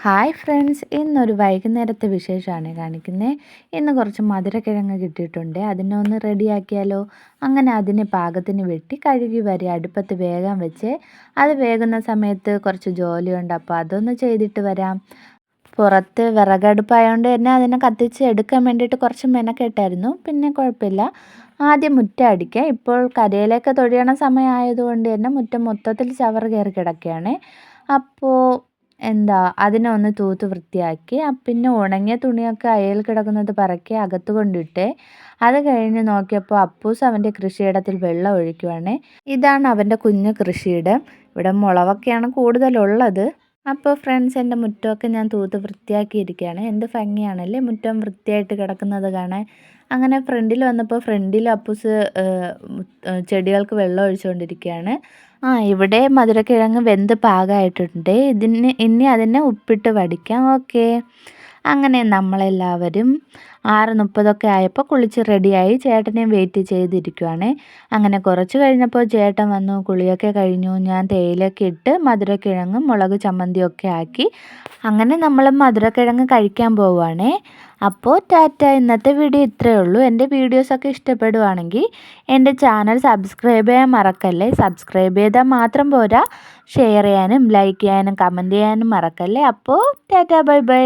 Hi friends, ഇന്നൊരു വൈകുന്നേരത്തെ വിശേഷമാണ് കാണിക്കുന്നത്. ഇന്ന് കുറച്ച് മധുരക്കിഴങ്ങ് കിട്ടിയിട്ടുണ്ട്. അതിനെ ഒന്ന് റെഡിയാക്കിയാലോ. അങ്ങനെ അതിനെ പാകത്തിന് വെട്ടി കഴുകി വരെ അടുപ്പത്ത് വേഗം വെച്ച് അത് വേകുന്ന സമയത്ത് കുറച്ച് ജോലിയുണ്ട്, അപ്പോൾ അതൊന്ന് ചെയ്തിട്ട് വരാം. പുറത്ത് വിറകടുപ്പായതുകൊണ്ട് തന്നെ അതിനെ കത്തിച്ച് എടുക്കാൻ വേണ്ടിയിട്ട് കുറച്ച് മെനക്കെട്ടായിരുന്നു. പിന്നെ കുഴപ്പമില്ല. ആദ്യം മുറ്റം അടിക്കുക. ഇപ്പോൾ കരയിലേക്ക് തൊഴിയണ സമയമായതുകൊണ്ട് തന്നെ മുറ്റം മൊത്തത്തിൽ ചവറ് കയറി കിടക്കുകയാണ്. അപ്പോൾ അതിനെ ഒന്ന് തൂത്ത് വൃത്തിയാക്കി പിന്നെ ഉണങ്ങിയ തുണിയൊക്കെ അയയിൽ കിടക്കുന്നത് പറക്കി അകത്ത് കൊണ്ടിട്ട് അത് കഴിഞ്ഞ് നോക്കിയപ്പോൾ അപ്പൂസ് അവൻ്റെ കൃഷിയിടത്തിൽ വെള്ളം ഒഴിക്കുവാണ്. ഇതാണ് അവൻ്റെ കുഞ്ഞു കൃഷിയിടം. ഇവിടെ മുളകൊക്കെയാണ് കൂടുതലുള്ളത്. അപ്പോൾ ഫ്രണ്ട്സ്, എൻ്റെ മുറ്റമൊക്കെ ഞാൻ തൂത്ത് വൃത്തിയാക്കിയിരിക്കുകയാണ്. എന്ത് ഭംഗിയാണല്ലേ മുറ്റം വൃത്തിയായിട്ട് കിടക്കുന്നത് കാണാൻ. അങ്ങനെ ഫ്രണ്ടിൽ വന്നപ്പോൾ ഫ്രണ്ടിൽ അപ്പൂസ് ചെടികൾക്ക് വെള്ളം ഒഴിച്ചുകൊണ്ടിരിക്കുകയാണ്. ഇവിടെ മധുരക്കിഴങ്ങ് വെന്ത് പാകമായിട്ടുണ്ട്. ഇനി അതിനെ ഉപ്പിട്ട് വടിക്കാം. ഓക്കെ. അങ്ങനെ നമ്മളെല്ലാവരും 6:30 ആയപ്പോൾ കുളിച്ച് റെഡിയായി ചേട്ടനെയും വെയിറ്റ് ചെയ്തിരിക്കുവാണ്. അങ്ങനെ കുറച്ച് കഴിഞ്ഞപ്പോൾ ചേട്ടൻ വന്നു. കുളിയൊക്കെ കഴിഞ്ഞു. ഞാൻ തേയിലൊക്കെ ഇട്ട് മധുരക്കിഴങ്ങും മുളക് ചമ്മന്തിയൊക്കെ ആക്കി അങ്ങനെ നമ്മൾ മധുരക്കിഴങ്ങ് കഴിക്കാൻ പോവുകയാണേ. അപ്പോൾ ടാറ്റ. ഇന്നത്തെ വീഡിയോ ഇത്രയേ ഉള്ളൂ. എൻ്റെ വീഡിയോസൊക്കെ ഇഷ്ടപ്പെടുവാണെങ്കിൽ എൻ്റെ ചാനൽ സബ്സ്ക്രൈബ് ചെയ്യാൻ മറക്കല്ലേ. സബ്സ്ക്രൈബ് ചെയ്താൽ മാത്രം പോരാ, ഷെയർ ചെയ്യാനും ലൈക്ക് ചെയ്യാനും കമൻറ്റ് ചെയ്യാനും മറക്കല്ലേ. അപ്പോൾ ടാറ്റ, ബൈ ബൈ.